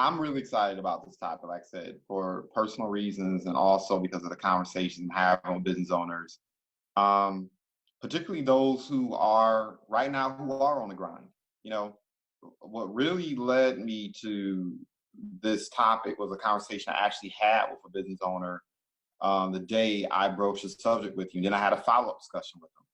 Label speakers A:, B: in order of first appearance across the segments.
A: I'm really excited about this topic, like I said, for personal reasons and also because of the conversations I'm having with business owners, um, particularly those who are right now who are on the grind. You know, what really led me to this topic was a conversation I actually had with a business owner the day I broached the subject with you. Then I had a follow-up discussion with them.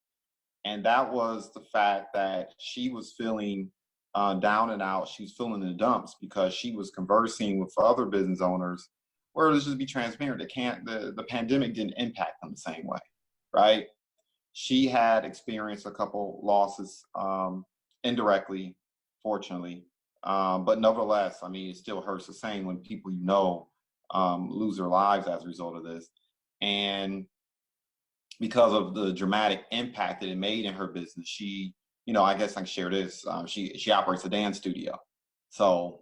A: And that was the fact that she was feeling down and out. She was feeling in the dumps because she was conversing with other business owners where, let's just be transparent, the pandemic didn't impact them the same way, right? She had experienced a couple losses indirectly, fortunately. But nevertheless, I mean, it still hurts the same when people lose their lives as a result of this. And because of the dramatic impact that it made in her business, she, I guess I can share this. She operates a dance studio. So,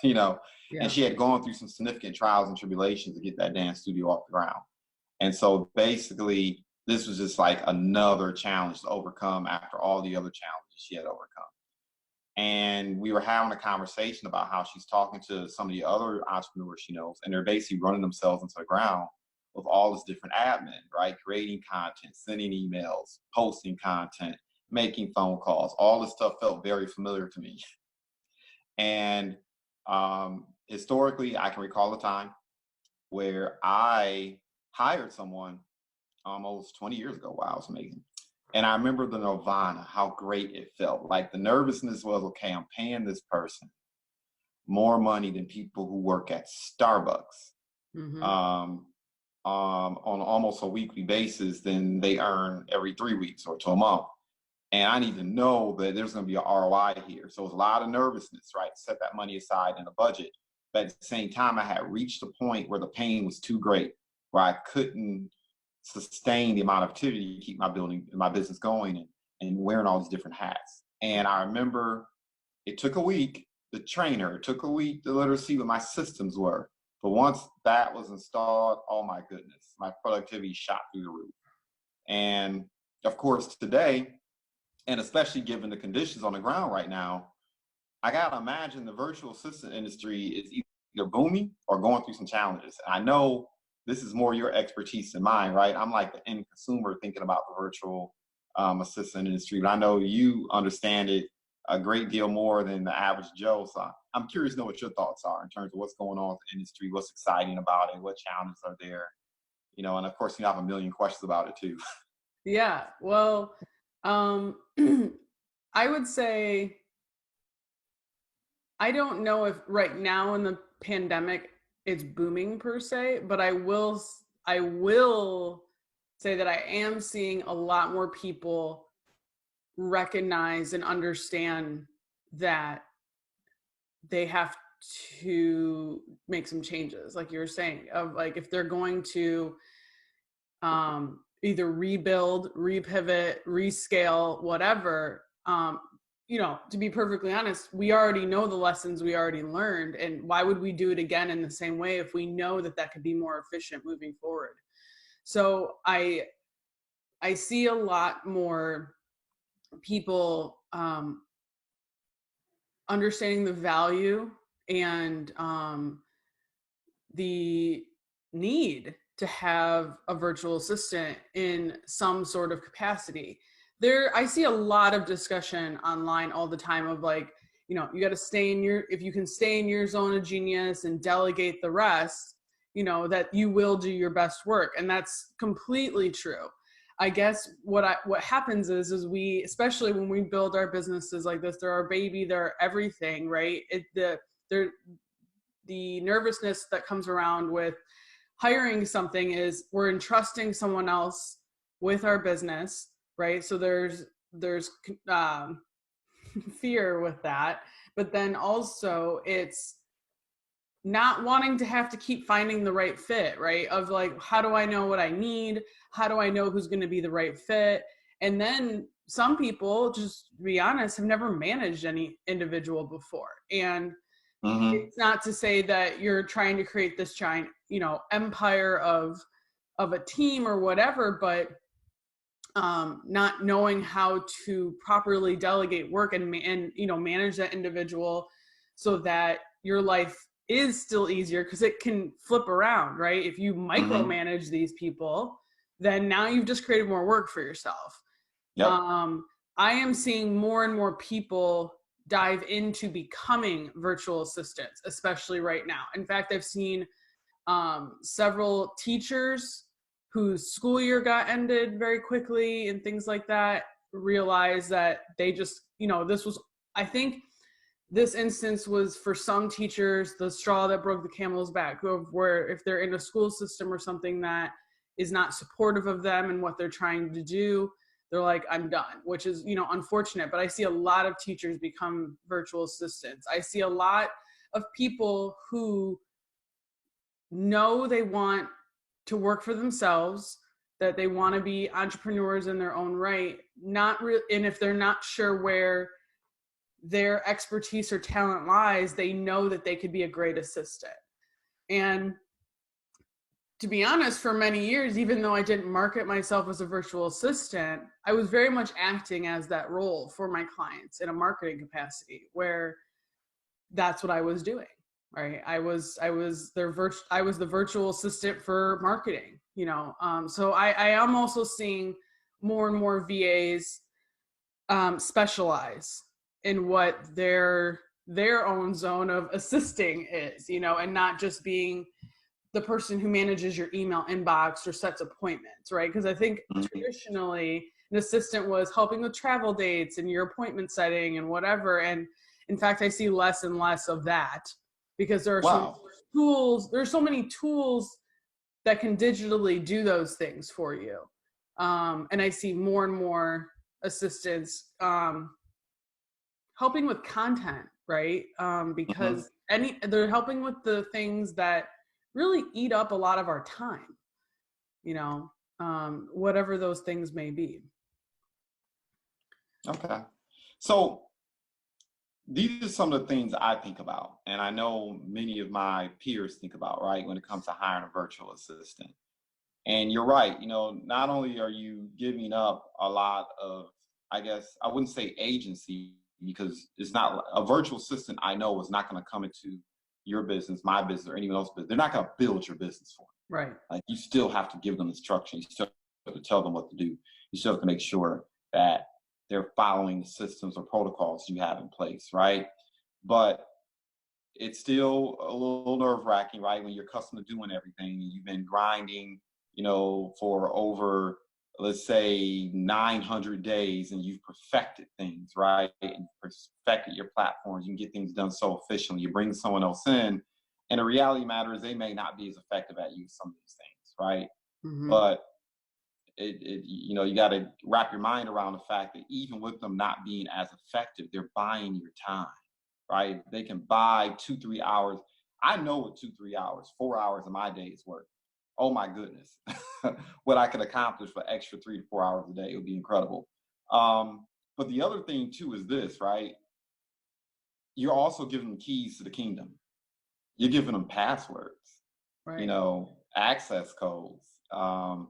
A: and
B: Yeah.
A: she had gone through some significant trials and tribulations to get that dance studio off the ground. And so basically, this was just like another challenge to overcome after all the other challenges she had overcome. And we were having a conversation about how she's talking to some of the other entrepreneurs she knows, and they're basically running themselves into the ground with all this different admin, right? Creating content, sending emails, posting content, making phone calls. All this stuff felt very familiar to me. And historically, I can recall a time where I hired someone almost 20 years ago. Wow, it was amazing. And I remember the nirvana, how great it felt. Like the nervousness was, okay, I'm paying this person more money than people who work at Starbucks on almost a weekly basis than they earn every 3 weeks or to a month. And I need to know that there's going to be an ROI here. So it was a lot of nervousness, right? Set that money aside in the budget. But at the same time, I had reached a point where the pain was too great, where I couldn't sustain the amount of activity to keep my business going and wearing all these different hats. And I remember it took a week to train her. It took a week to let her see what my systems were. But once that was installed, oh my goodness, my productivity shot through the roof. And of course, today, and especially given the conditions on the ground right now, I got to imagine the virtual assistant industry is either booming or going through some challenges. And I know this is more your expertise than mine, right? I'm like the end consumer thinking about the virtual assistant industry, but I know you understand it a great deal more than the average Joe. So I'm curious to know what your thoughts are in terms of what's going on with the industry, what's exciting about it, what challenges are there, and of course, you have a million questions about it too.
B: Yeah, well, I would say, I don't know if right now in the pandemic it's booming per se, but I will say that I am seeing a lot more people recognize and understand that they have to make some changes, like you were saying, of like if they're going to either rebuild, repivot, rescale, whatever. To be perfectly honest, we already know the lessons we already learned, and why would we do it again in the same way if we know that could be more efficient moving forward? So I see a lot more people understanding the value and the need to have a virtual assistant in some sort of capacity. I see a lot of discussion online all the time of like, you got to if you can stay in your zone of genius and delegate the rest, that you will do your best work. And that's completely true. I guess what happens is we, especially when we build our businesses like this, they're our baby, they're everything, right? The nervousness that comes around with hiring something is we're entrusting someone else with our business, right? So there's fear with that, but then also it's not wanting to have to keep finding the right fit, right? Of like, how do I know what I need? How do I know who's going to be the right fit? And then some people, just to be honest, have never managed any individual before. And it's not to say that you're trying to create this giant, empire of a team or whatever, but not knowing how to properly delegate work and manage that individual so that your life is still easier because it can flip around, right? If you micromanage these people, then now you've just created more work for yourself.
A: Yep.
B: I am seeing more and more people dive into becoming virtual assistants, especially right now. In fact, I've seen several teachers whose school year got ended very quickly and things like that realize that they just, this was, I think this instance was for some teachers the straw that broke the camel's back, where if they're in a school system or something that is not supportive of them and what they're trying to do, they're like, I'm done, which is, unfortunate. But I see a lot of teachers become virtual assistants. I see a lot of people who know they want to work for themselves, that they want to be entrepreneurs in their own right, and if they're not sure where their expertise or talent lies, they know that they could be a great assistant. And to be honest, for many years, even though I didn't market myself as a virtual assistant, I was very much acting as that role for my clients in a marketing capacity, where that's what I was doing. Right. I was the virtual assistant for marketing, so I am also seeing more and more VAs specialize in what their own zone of assisting is, and not just being the person who manages your email inbox or sets appointments, right? Because I think traditionally an assistant was helping with travel dates and your appointment setting and whatever. And in fact, I see less and less of that, because there are so many tools that can digitally do those things for you. And I see more and more assistants helping with content, right? Because they're helping with the things that really eat up a lot of our time, whatever those things may be.
A: Okay. So these are some of the things I think about, and I know many of my peers think about, right, when it comes to hiring a virtual assistant. And you're right, not only are you giving up a lot of, I guess, I wouldn't say agency, because it's not a virtual assistant, I know, is not going to come into your business, my business, or anyone else's business. They're not going to build your business for you.
B: Right.
A: Like, you still have to give them instructions. You still have to tell them what to do. You still have to make sure that they're following the systems or protocols you have in place, right? But it's still a little nerve-wracking, right? When you're accustomed to doing everything, and you've been grinding, for over, let's say, 900 days, and you've perfected things, right? And perfected your platforms. You can get things done so efficiently. You bring someone else in, and the reality matter is they may not be as effective at you as some of these things, right? But you got to wrap your mind around the fact that even with them not being as effective, they're buying your time, right? They can buy 2-3 hours. I know what 2-3 hours, 4 hours of my day is worth. Oh my goodness, what I could accomplish for extra 3 to 4 hours a day, it would be incredible. But the other thing too is this, right? You're also giving them keys to the kingdom. You're giving them passwords,
B: right.
A: Access codes. I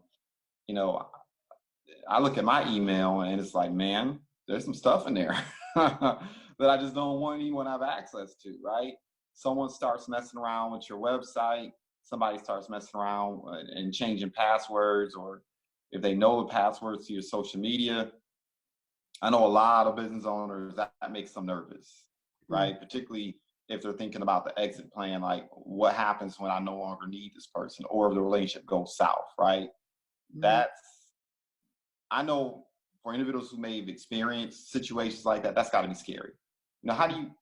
A: look at my email and it's like, man, there's some stuff in there that I just don't want anyone to have access to, right? Someone starts messing around with your website, somebody starts messing around and changing passwords, or if they know the passwords to your social media. I know a lot of business owners that makes them nervous, right? Particularly if they're thinking about the exit plan, like what happens when I no longer need this person, or if the relationship goes south, right? I know for individuals who may have experienced situations like that, that's got to be scary. How do you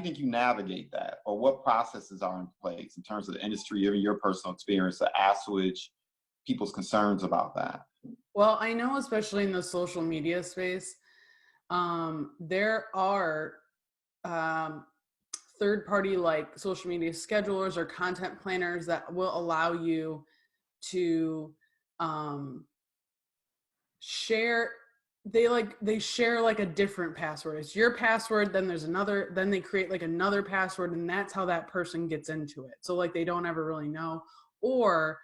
A: think you navigate that, or what processes are in place in terms of the industry, even your personal experience, to assuage people's concerns about that?
B: Well, I know, especially in the social media space, there are third-party like social media schedulers or content planners that will allow you to share. They share like a different password. It's your password, then there's another, then they create like another password, and that's how that person gets into it. So like they don't ever really know. Or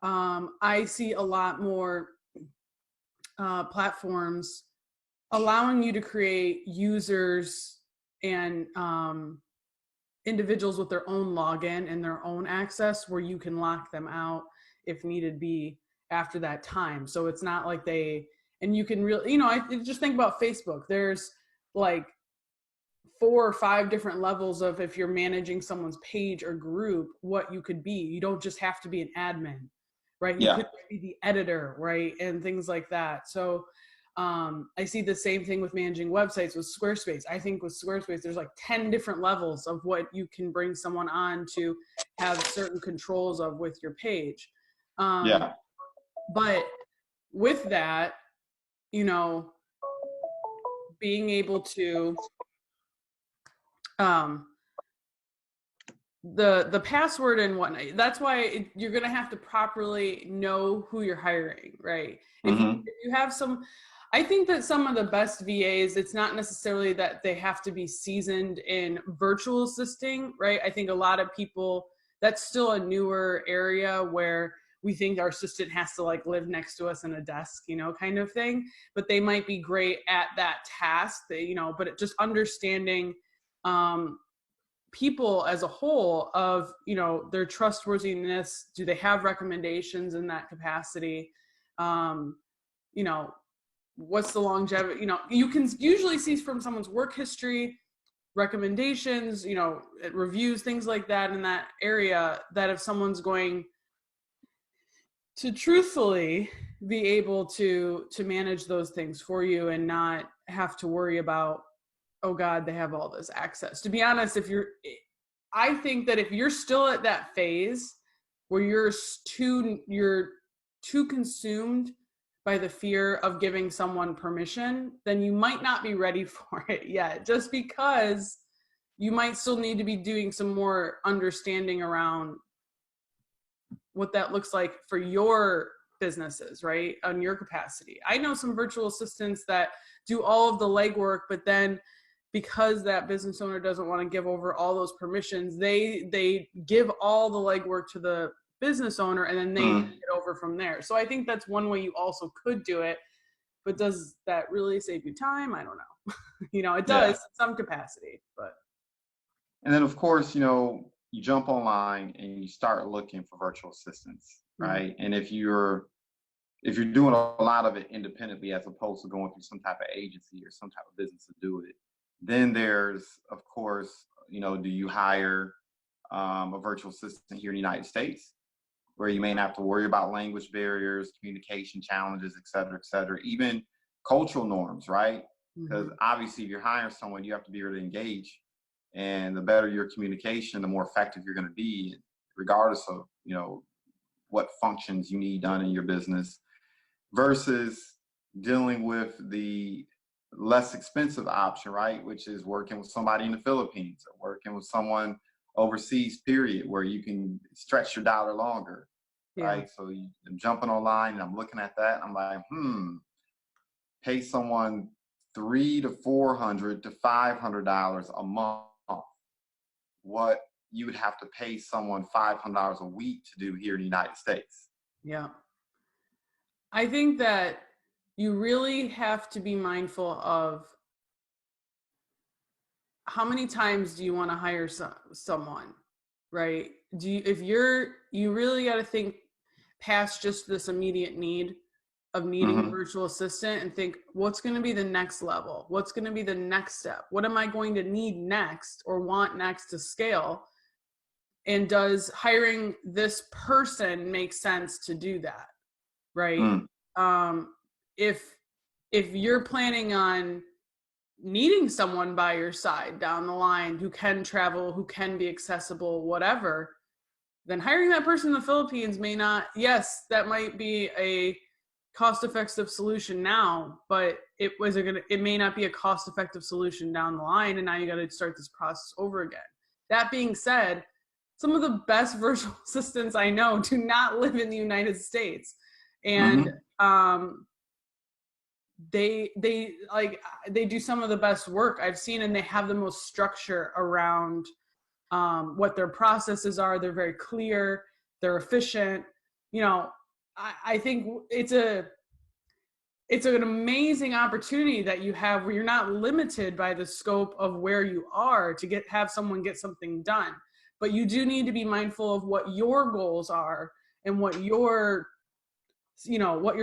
B: I see a lot more platforms allowing you to create users and individuals with their own login and their own access where you can lock them out if needed be after that time. So it's not like and you can really, I just think about Facebook. There's like 4 or 5 different levels of, if you're managing someone's page or group, what you could be. You don't just have to be an admin, right? You could be the editor, right? And things like that. So I see the same thing with managing websites with Squarespace. I think with Squarespace, there's like 10 different levels of what you can bring someone on to have certain controls of with your page. But with that, being able to, the password and whatnot, that's why you're going to have to properly know who you're hiring, right? If you have I think that some of the best VAs, it's not necessarily that they have to be seasoned in virtual assisting, right? I think a lot of people, that's still a newer area where we think our assistant has to like live next to us in a desk, kind of thing. But they might be great at that task, but just understanding people as a whole of, their trustworthiness. Do they have recommendations in that capacity? What's the longevity? You can usually see from someone's work history, recommendations, reviews, things like that in that area, that if someone's going to truthfully be able to manage those things for you and not have to worry about, oh God, they have all this access. To be honest, I think that if you're still at that phase where you're too consumed by the fear of giving someone permission, then you might not be ready for it yet, just because you might still need to be doing some more understanding around what that looks like for your businesses, right? On your capacity. I know some virtual assistants that do all of the legwork, but then because that business owner doesn't want to give over all those permissions, they give all the legwork to the business owner and then they get over from there. So I think that's one way you also could do it, but does that really save you time? I don't know. It does in some capacity, but.
A: And then of course, you jump online and you start looking for virtual assistants, right? And if you're doing a lot of it independently as opposed to going through some type of agency or some type of business to do it, then there's, of course, do you hire a virtual assistant here in the United States, where you may not have to worry about language barriers, communication challenges, et cetera, even cultural norms, right? Because obviously if you're hiring someone, you have to be able to engage. And the better your communication, the more effective you're going to be, regardless of, what functions you need done in your business, versus dealing with the less expensive option, right? Which is working with somebody in the Philippines or working with someone overseas, period, where you can stretch your dollar longer, right? So I'm jumping online and I'm looking at that. I'm like, pay someone $300 to $400 to $500 a month. What you would have to pay someone $500 a week to do here in the United States.
B: Yeah. I think that you really have to be mindful of how many times do you want to hire someone, right? You really got to think past just this immediate need of needing a virtual assistant and think, what's going to be the next level? What's going to be the next step? What am I going to need next or want next to scale? And does hiring this person make sense to do that? Right? If you're planning on needing someone by your side down the line who can travel, who can be accessible, whatever, then hiring that person in the Philippines may not, yes, that might be a cost-effective solution now, but it may not be a cost-effective solution down the line, and now you got to start this process over again. That being said, some of the best virtual assistants I know do not live in the United States, and they do some of the best work I've seen, and they have the most structure around what their processes are. They're very clear, they're efficient. I think it's an amazing opportunity that you have where you're not limited by the scope of where you are to have someone get something done. But you do need to be mindful of what your goals are and what you're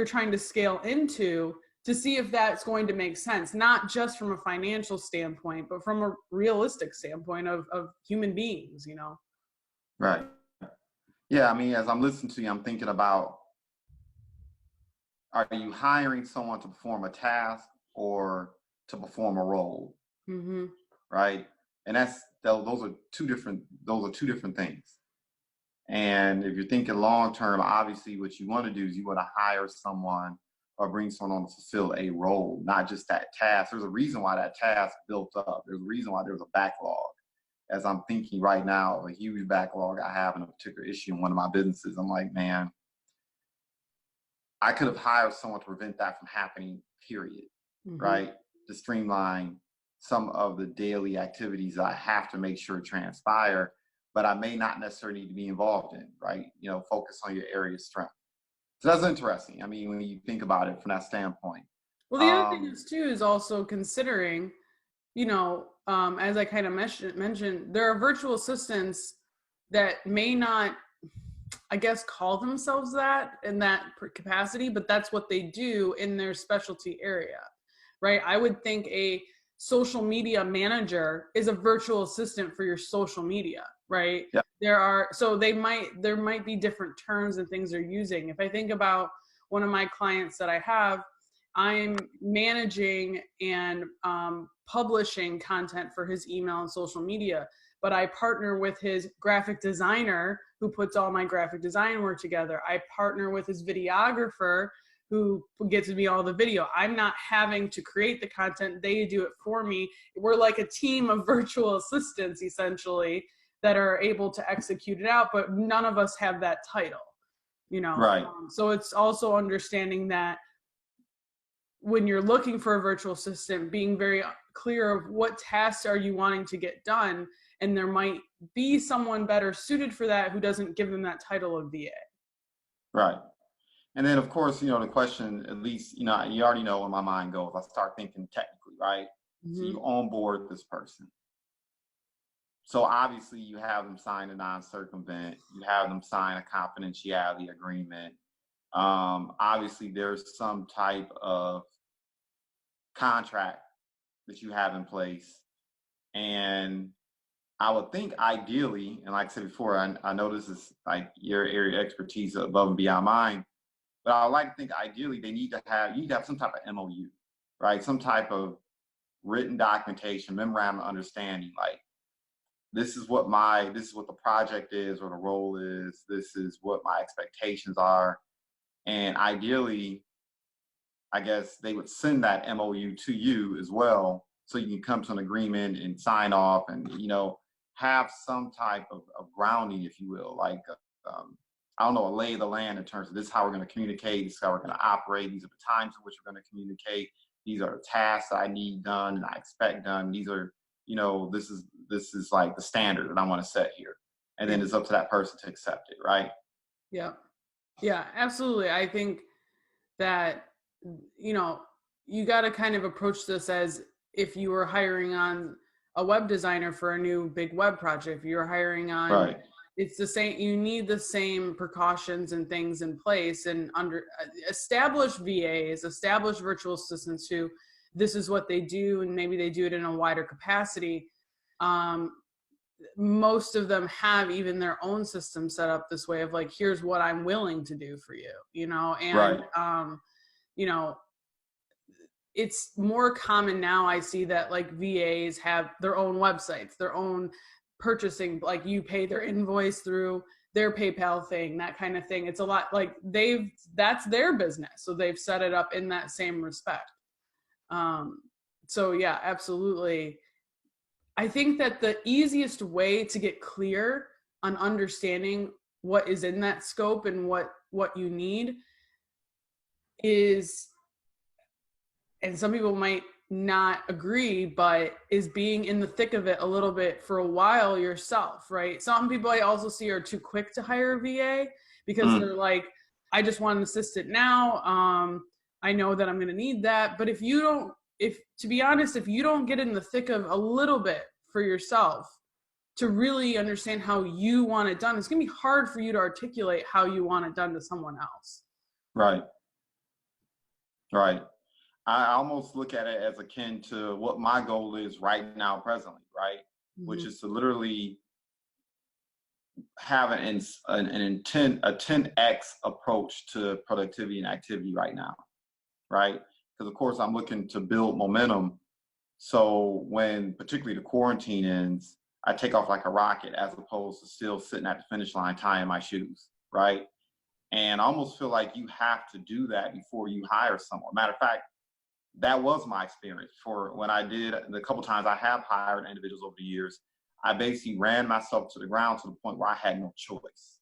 B: trying to scale into, to see if that's going to make sense, not just from a financial standpoint, but from a realistic standpoint of human beings,
A: Right. Yeah. I mean, as I'm listening to you, I'm thinking about, are you hiring someone to perform a task or to perform a role?
B: Mm-hmm.
A: Right. And those are two different things. And if you're thinking long term, obviously what you want to do is you want to hire someone or bring someone on to fulfill a role, not just that task. There's a reason why that task built up. There's a reason why there's a backlog. As I'm thinking right now of a huge backlog I have in a particular issue in one of my businesses, I'm like, man, I could have hired someone to prevent that from happening, period. Mm-hmm. Right? To streamline some of the daily activities I have to make sure transpire, but I may not necessarily need to be involved in, right? Focus on your area of strength. So that's interesting. I mean, when you think about it from that standpoint.
B: Well, the other thing is too, is also considering, as I kind of mentioned, there are virtual assistants that may not, I guess, call themselves that in that capacity, but that's what they do in their specialty area, right? I would think a social media manager is a virtual assistant for your social media, right?
A: Yep.
B: There might be different terms and things they're using. If I think about one of my clients that I have, I'm managing and publishing content for his email and social media, but I partner with his graphic designer who puts all my graphic design work together. I partner with his videographer who gets me all the video. I'm not having to create the content. They do it for me. We're like a team of virtual assistants, essentially, that are able to execute it out, but none of us have that title,
A: Right.
B: So it's also understanding that when you're looking for a virtual assistant, being very clear of what tasks are you wanting to get done, and there might be someone better suited for that who doesn't give them that title of VA.
A: Right. And then, of course, the question, at least, you already know where my mind goes. I start thinking technically, right? Mm-hmm. So you onboard this person. So obviously you have them sign a non-circumvent. You have them sign a confidentiality agreement. Obviously, there's some type of contract that you have in place. And I would think ideally, and like I said before, I know this is like your area of expertise above and beyond mine, but I would like to think ideally you need to have some type of MOU, right? Some type of written documentation, memorandum of understanding, like this is what the project is or the role is, this is what my expectations are. And ideally, I guess they would send that MOU to you as well, so you can come to an agreement and sign off and, have some type of grounding, if you will, like, I don't know, a lay of the land in terms of this is how we're going to communicate, this is how we're going to operate, these are the times in which we're going to communicate, these are the tasks I need done and I expect done, these are, this is like the standard that I want to set here. And then it's up to that person to accept it, right?
B: Yeah. Yeah, absolutely. I think that, you got to kind of approach this as if you were hiring on a web designer for a new big web project. If you're hiring on,
A: right.
B: It's the same, you need the same precautions and things in place, and established VAs, established virtual assistants who this is what they do, and maybe they do it in a wider capacity. Most of them have even their own system set up this way of like, here's what I'm willing to do for you, and,
A: right.
B: It's more common now. I see that like VAs have their own websites, their own purchasing, like you pay their invoice through their PayPal thing, that kind of thing. It's a lot like that's their business. So they've set it up in that same respect. So yeah, absolutely. I think that the easiest way to get clear on understanding what is in that scope and what you need is, and some people might not agree, but is being in the thick of it a little bit for a while yourself, right? Some people I also see are too quick to hire a VA because they're like, I just want an assistant now. I know that I'm going to need that. But to be honest, if you don't get in the thick of a little bit for yourself to really understand how you want it done, it's going to be hard for you to articulate how you want it done to someone else.
A: Right. Right. I almost look at it as akin to what my goal is right now, presently, right? Mm-hmm. Which is to literally have a 10x approach to productivity and activity right now, right? Because of course I'm looking to build momentum. So when particularly the quarantine ends, I take off like a rocket as opposed to still sitting at the finish line tying my shoes, right? And I almost feel like you have to do that before you hire someone. Matter of fact, that was my experience for when I did the couple times I have hired individuals over the years. I basically ran myself to the ground to the point where I had no choice.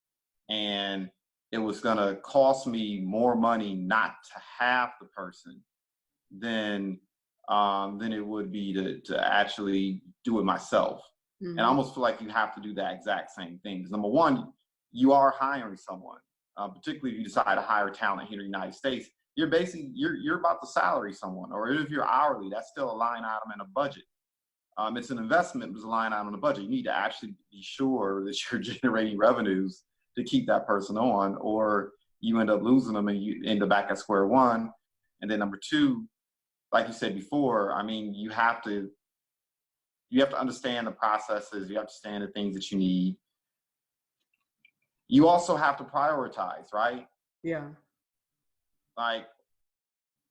A: And it was going to cost me more money not to have the person than it would be to actually do it myself. Mm-hmm. And I almost feel like you have to do that exact same thing. Because number one, you are hiring someone, particularly if you decide to hire talent here in the United States. You're basically, you're about to salary someone, or if you're hourly, that's still a line item in a budget. It's an investment, but it's a line item in a budget. You need to actually be sure that you're generating revenues to keep that person on, or you end up losing them and you end up back at square one. And then number two, like you said before, I mean, you have to understand the processes. You have to understand the things that you need. You also have to prioritize, right?
B: Yeah.
A: Like,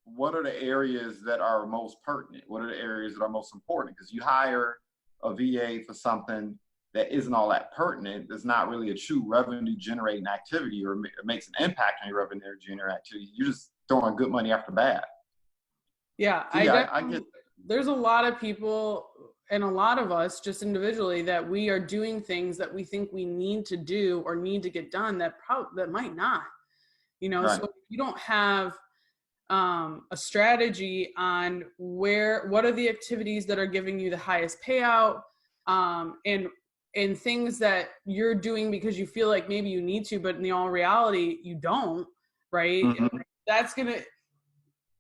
A: what are the areas that are most pertinent? What are the areas that are most important? Because you hire a VA for something that isn't all that pertinent, that's not really a true revenue generating activity or makes an impact on your revenue generating activity. You're just throwing good money after bad.
B: Yeah,
A: so, I get.
B: There's a lot of people and a lot of us just individually that we are doing things that we think we need to do or need to get done that might not, right. So if you don't have a strategy on what are the activities that are giving you the highest payout, and things that you're doing because you feel like maybe you need to, but in all reality you don't, right? Mm-hmm.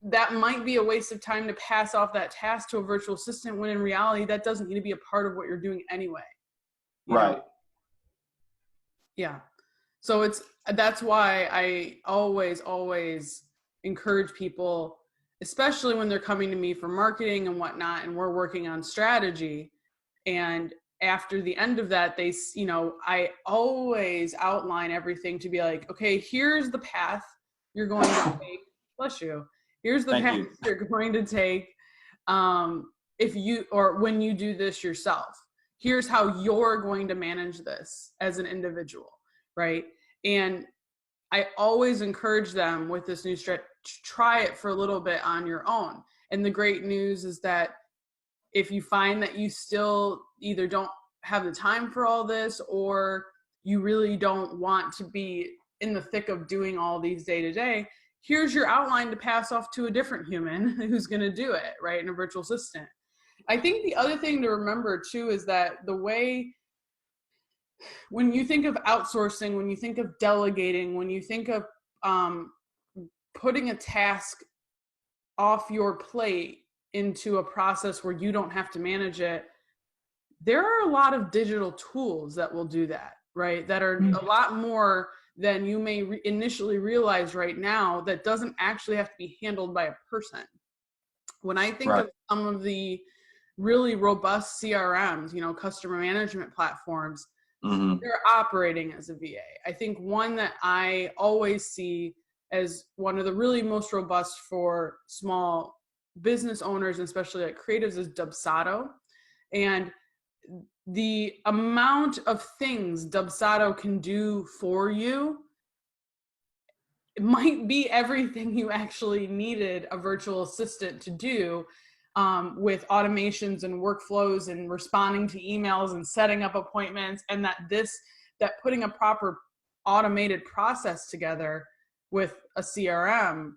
B: That might be a waste of time to pass off that task to a virtual assistant when in reality that doesn't need to be a part of what you're doing anyway.
A: Right.
B: Yeah. So that's why I always encourage people, especially when they're coming to me for marketing and whatnot, and we're working on strategy. And after the end of that, I always outline everything to be like, okay, here's the path you're going to take. Bless you. Here's the path you're going to take when you do this yourself. Here's how you're going to manage this as an individual, right? And I always encourage them with this new strategy, try it for a little bit on your own. And the great news is that if you find that you still either don't have the time for all this, or you really don't want to be in the thick of doing all these day to day, here's your outline to pass off to a different human who's going to do it, right? In a virtual assistant. I think the other thing to remember too is that the way, when you think of outsourcing, when you think of delegating, when you think of putting a task off your plate into a process where you don't have to manage it, there are a lot of digital tools that will do that, right? That are a lot more than you may initially realize right now, that doesn't actually have to be handled by a person. When I think of some of the really robust CRMs, customer management platforms, they're operating as a VA. I think one that I always see as one of the really most robust for small business owners, and especially like creatives, is Dubsado. And the amount of things Dubsado can do for you, it might be everything you actually needed a virtual assistant to do, with automations and workflows and responding to emails and setting up appointments, and that putting a proper automated process together with a CRM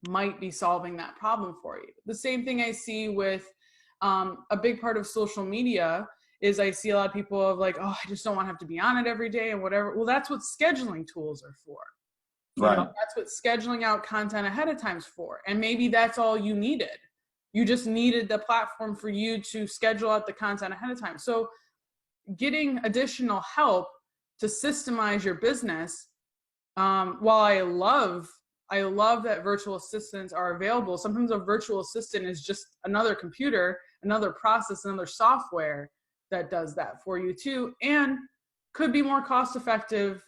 B: might be solving that problem for you. The same thing I see with a big part of social media is I see a lot of people of like, oh, I just don't want to have to be on it every day and whatever. Well, that's what scheduling tools are for. You know,
A: Right.
B: that's what scheduling out content ahead of time's for. And maybe that's all you needed. You just needed the platform for you to schedule out the content ahead of time. So getting additional help to systemize your business, while I love that virtual assistants are available. Sometimes a virtual assistant is just another computer, another process, another software that does that for you too, and could be more cost effective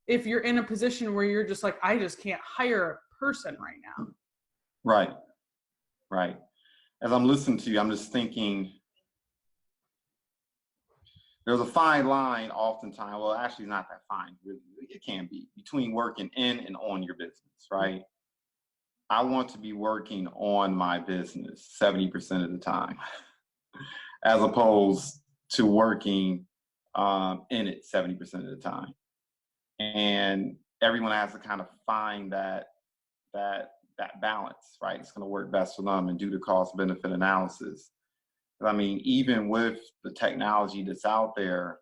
B: if you're in a position where you're just like, I just can't hire a person right now.
A: Right. Right. As I'm listening to you, I'm just thinking there's a fine line oftentimes. Well, actually, not that fine. It can be between working in and on your business, right? I want to be working on my business 70% of the time, as opposed to working in it 70% of the time. And everyone has to kind of find that balance, right? It's going to work best for them and do the cost benefit analysis. I mean, even with the technology that's out there,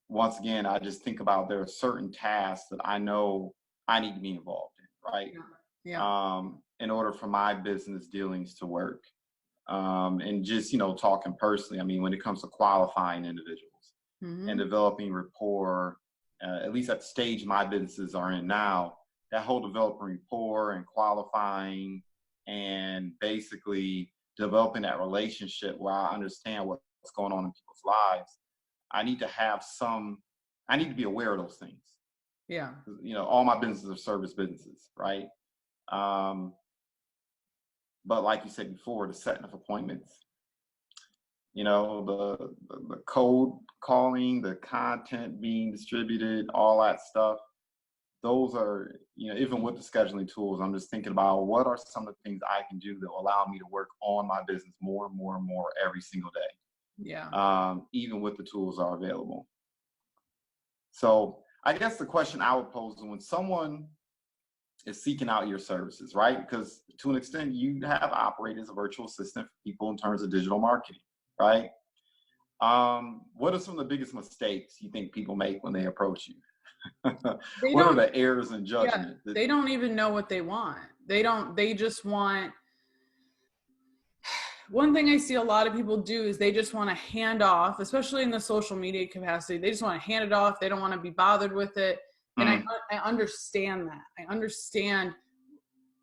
A: once again, I just think about there are certain tasks that I know I need to be involved in, right?
B: Yeah.
A: In order for my business dealings to work. And just, talking personally, I mean, when it comes to qualifying individuals and developing rapport, at least at the stage my businesses are in now, that whole developing rapport and qualifying and basically developing that relationship where I understand what's going on in people's lives, I need to be aware of those things.
B: Yeah.
A: All my businesses are service businesses, right? But like you said before, the setting of appointments, the code calling, the content being distributed, all that stuff, those are, even with the scheduling tools, I'm just thinking about what are some of the things I can do that will allow me to work on my business more and more and more every single day.
B: Yeah.
A: Even with the tools are available. So I guess the question I would pose is when someone is seeking out your services, right? Because to an extent, you have operated as a virtual assistant for people in terms of digital marketing, right? What are some of the biggest mistakes you think people make when they approach you? What are the errors in judgment?
B: Yeah, they don't even know what they want. They just want, one thing I see a lot of people do is they just want to hand off, especially in the social media capacity. They just want to hand it off. They don't want to be bothered with it. And I understand that. I understand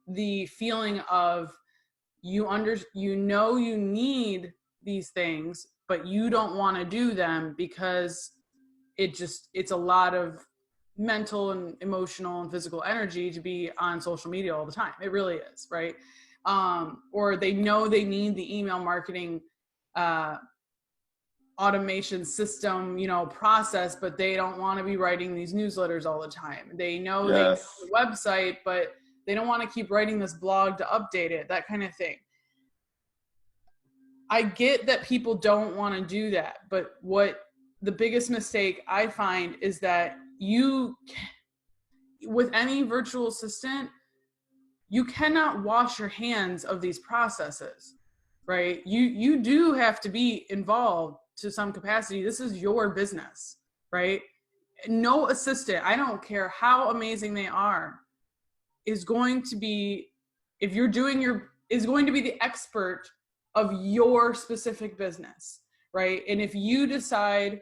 B: the feeling of you need these things, but you don't want to do them because it's a lot of mental and emotional and physical energy to be on social media all the time. It really is, right? Or they know they need the email marketing automation system, process, but they don't want to be writing these newsletters all the time. They know they have the website, but they don't want to keep writing this blog to update it, that kind of thing. I get that people don't want to do that, but what the biggest mistake I find is that with any virtual assistant, you cannot wash your hands of these processes, right? You do have to be involved to some capacity. This is your business, right? No assistant, I don't care how amazing they are, is going to be the expert of your specific business, right? And if you decide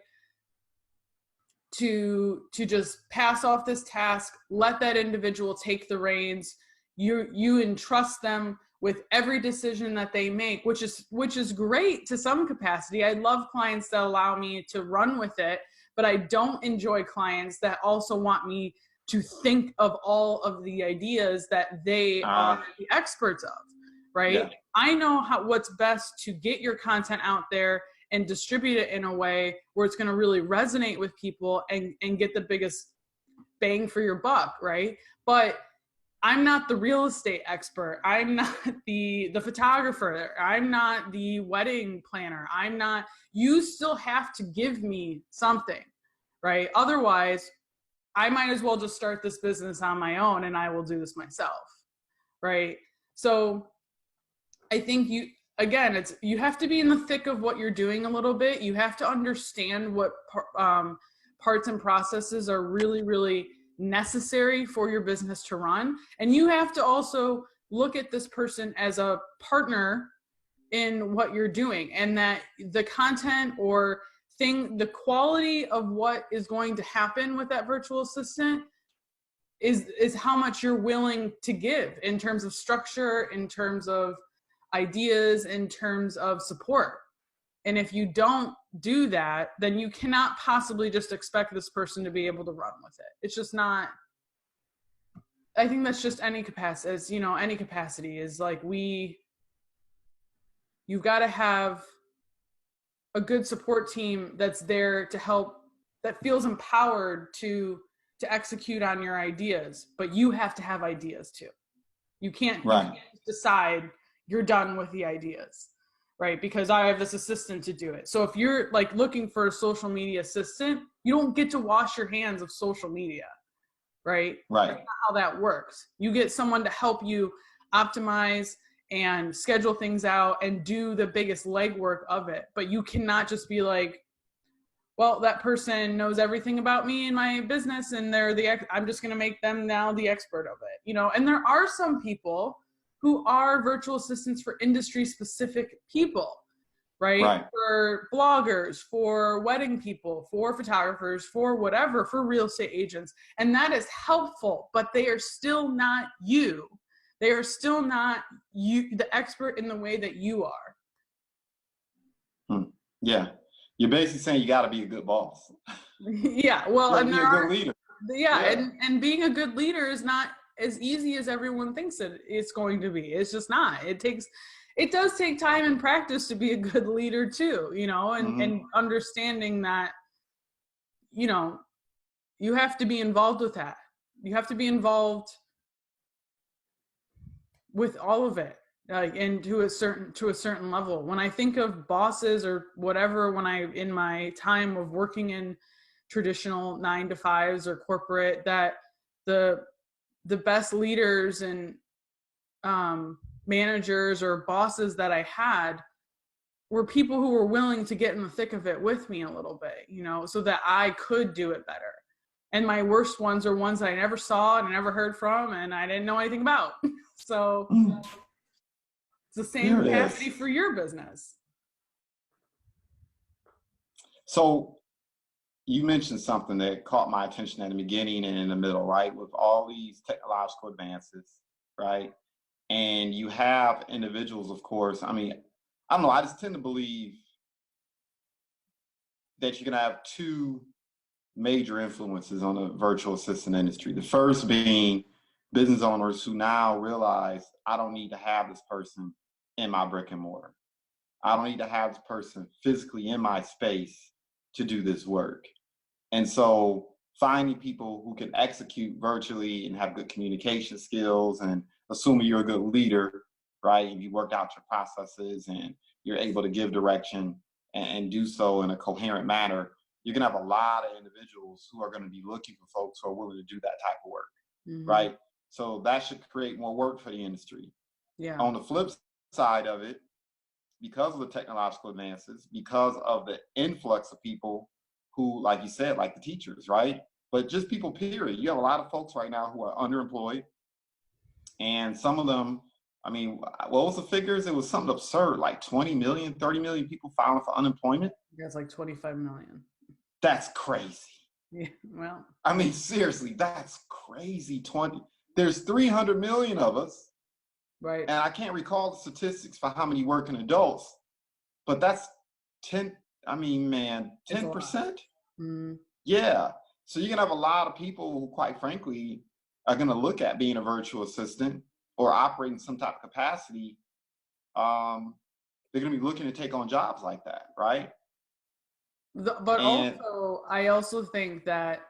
B: to just pass off this task, let that individual take the reins, you entrust them with every decision that they make, which is great to some capacity. I love clients that allow me to run with it, but I don't enjoy clients that also want me to think of all of the ideas that they are the experts of, right? Yeah. I know what's best to get your content out there and distribute it in a way where it's going to really resonate with people and get the biggest bang for your buck, right? But I'm not the real estate expert. I'm not the photographer. I'm not the wedding planner. You still have to give me something, right? Otherwise, I might as well just start this business on my own and I will do this myself, right? So I think you have to be in the thick of what you're doing a little bit. You have to understand what parts and processes are really, really necessary for your business to run. And you have to also look at this person as a partner in what you're doing, and that the content or the quality of what is going to happen with that virtual assistant is how much you're willing to give in terms of structure, in terms of ideas, in terms of support. And if you don't do that, then you cannot possibly just expect this person to be able to run with it. It's just not. I think that's just any capacity, as you know, any capacity is like you've got to have a good support team that's there to help, that feels empowered to execute on your ideas, but you have to have ideas too. You can't decide you're done with the ideas, right? Because I have this assistant to do it. So if you're like looking for a social media assistant, you don't get to wash your hands of social media, right?
A: Right.
B: That's not how that works. You get someone to help you optimize and schedule things out and do the biggest legwork of it. But you cannot just be like, well, that person knows everything about me and my business, and I'm just going to make them now the expert of it, you know? And there are some people who are virtual assistants for industry specific people, right? For bloggers, for wedding people, for photographers, for whatever, for real estate agents. And that is helpful, but they are still not you. They are still not you, the expert in the way that you are.
A: Yeah. You're basically saying you got to be a good boss.
B: Yeah. Well, and
A: be a good leader.
B: Yeah. And being a good leader is not as easy as everyone thinks it's going to be. It's just not. It does take time and practice to be a good leader too, you know, and understanding that, you know, you have to be involved with that. You have to be involved with all of it, like, and to a certain level. When I think of bosses or whatever, in my time of working in traditional 9-to-5s or corporate, that the best leaders and managers or bosses that I had were people who were willing to get in the thick of it with me a little bit, you know, so that I could do it better. And my worst ones are ones that I never saw and I never heard from and I didn't know anything about. So it's the same capacity for your business.
A: So you mentioned something that caught my attention at the beginning and in the middle, right? With all these technological advances, right? And you have individuals, of course. I mean, I don't know, I just tend to believe that you're going to have two major influences on the virtual assistant industry. The first being business owners who now realize I don't need to have this person in my brick and mortar. I don't need to have this person physically in my space to do this work. And so finding people who can execute virtually and have good communication skills, and assuming you're a good leader, right? You work out your processes and you're able to give direction and do so in a coherent manner, you're going to have a lot of individuals who are going to be looking for folks who are willing to do that type of work, right? So that should create more work for the industry.
B: Yeah.
A: On the flip side of it, because of the technological advances, because of the influx of people who, like you said, like the teachers, right? But just people, period. You have a lot of folks right now who are underemployed. And some of them, I mean, what was the figures? It was something absurd, like 20 million, 30 million people filing for unemployment.
B: Yeah, it's like 25 million.
A: That's crazy.
B: Yeah, well.
A: I mean, seriously, that's crazy. There's 300 million of us.
B: Right.
A: And I can't recall the statistics for how many working adults, but that's 10%. Yeah. So you're going to have a lot of people who, quite frankly, are going to look at being a virtual assistant or operating some type of capacity. They're going to be looking to take on jobs like that, right?
B: I also think that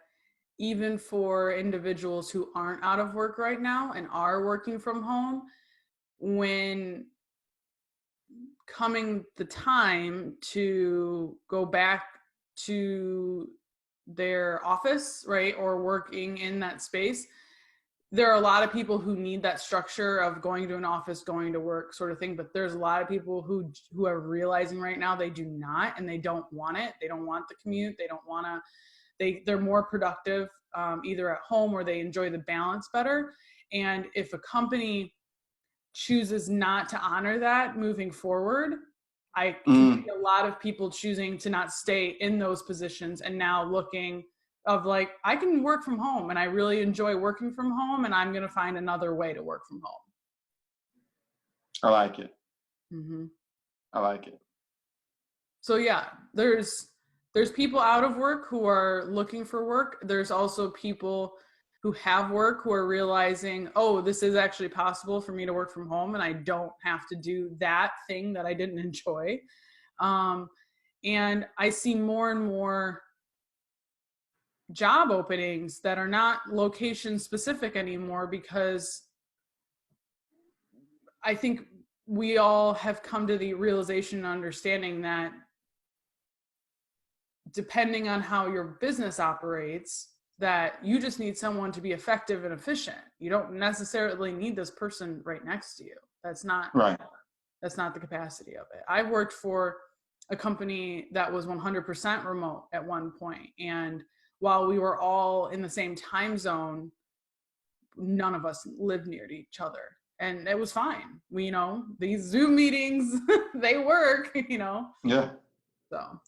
B: even for individuals who aren't out of work right now and are working from home, when coming the time to go back to their office, right, or working in that space, there are a lot of people who need that structure of going to an office, going to work sort of thing. But there's a lot of people who are realizing right now they do not, and they don't want it. They don't want the commute. They don't want to they're more productive either at home or they enjoy the balance better. And if a company chooses not to honor that moving forward, I can see a lot of people choosing to not stay in those positions and now looking of like, I can work from home and I really enjoy working from home and I'm going to find another way to work from home.
A: I like it.
B: Mm-hmm.
A: I like it.
B: So yeah, there's people out of work who are looking for work. There's also people who have work who are realizing, oh, this is actually possible for me to work from home and I don't have to do that thing that I didn't enjoy. And I see more and more job openings that are not location specific anymore, because I think we all have come to the realization and understanding that depending on how your business operates, that you just need someone to be effective and efficient. You don't necessarily need this person right next to you. That's not
A: right.
B: That's not the capacity of it. I've worked for a company that was 100% remote at one point, and while we were all in the same time zone, none of us lived near each other, and it was fine. We, these Zoom meetings, they work,
A: Yeah.
B: So.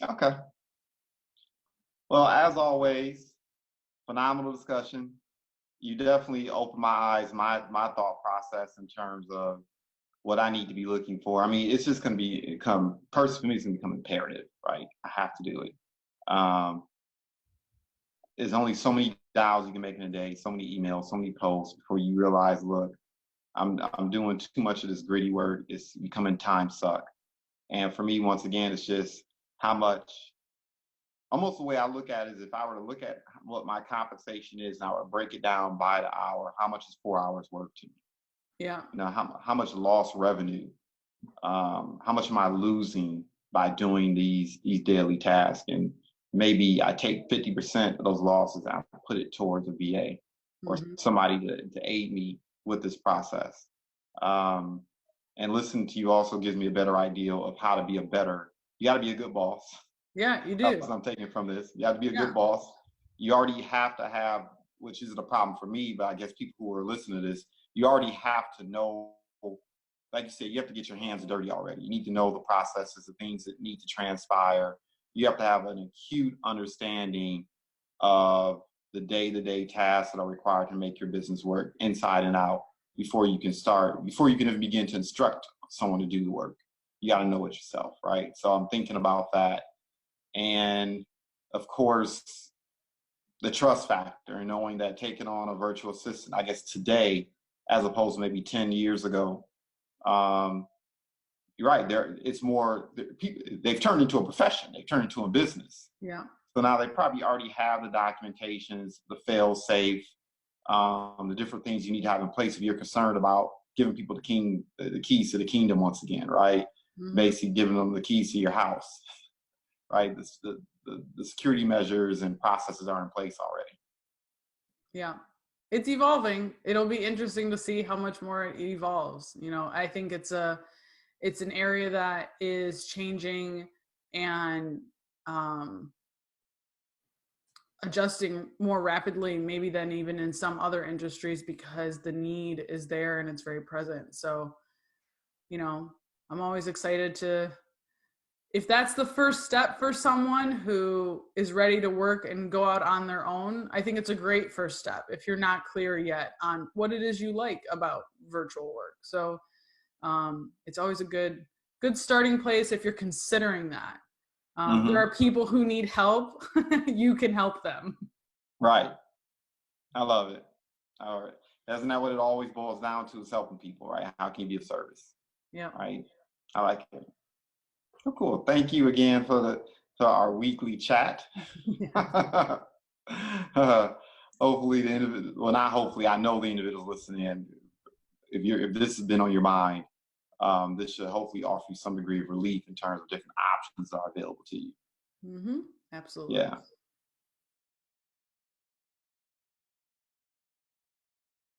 A: Okay. Well, as always, phenomenal discussion. You definitely opened my eyes, my thought process in terms of what I need to be looking for. I mean, it's just going to become imperative, right? I have to do it. There's only so many dials you can make in a day, so many emails, so many posts before you realize, look, I'm doing too much of this gritty work. It's becoming time suck. And for me, once again, it's just how much. Almost the way I look at it is, if I were to look at what my compensation is, and I would break it down by the hour, how much is 4 hours work to me?
B: Yeah.
A: How much lost revenue? How much am I losing by doing these daily tasks? And maybe I take 50% of those losses and I put it towards a VA or somebody to aid me with this process. And listening to you also gives me a better idea of how to be you got to be a good boss.
B: Yeah, you do.
A: That's what I'm taking from this. You have to be a good boss. You already have to have, which isn't a problem for me, but I guess people who are listening to this, you already have to know, like you said, you have to get your hands dirty already. You need to know the processes, the things that need to transpire. You have to have an acute understanding of the day-to-day tasks that are required to make your business work inside and out before you can even begin to instruct someone to do the work. You got to know it yourself, right? So I'm thinking about that. And of course, the trust factor, and knowing that taking on a virtual assistant, I guess today, as opposed to maybe 10 years ago, you're right. It's more, they've turned into a profession. They've turned into a business.
B: Yeah.
A: So now they probably already have the documentations, the fail safe, the different things you need to have in place if you're concerned about giving people the keys to the kingdom once again, right? Basically giving them the keys to your house. Right, the security measures and processes are in place already.
B: Yeah, it's evolving. It'll be interesting to see how much more it evolves. I think it's an area that is changing and adjusting more rapidly, maybe than even in some other industries, because the need is there and it's very present. So, I'm always excited if that's the first step for someone who is ready to work and go out on their own. I think it's a great first step if you're not clear yet on what it is you like about virtual work. So it's always a good starting place if you're considering that. There are people who need help. You can help them.
A: Right. I love it. All right. Isn't that what it always boils down to, is helping people, right? How can you be of service?
B: Yeah.
A: Right. I like it. Oh, cool. Thank you again for our weekly chat. Hopefully the individual, well, not hopefully, I know the individuals listening in, if this has been on your mind, this should hopefully offer you some degree of relief in terms of different options that are available to you.
B: Absolutely.
A: Yeah.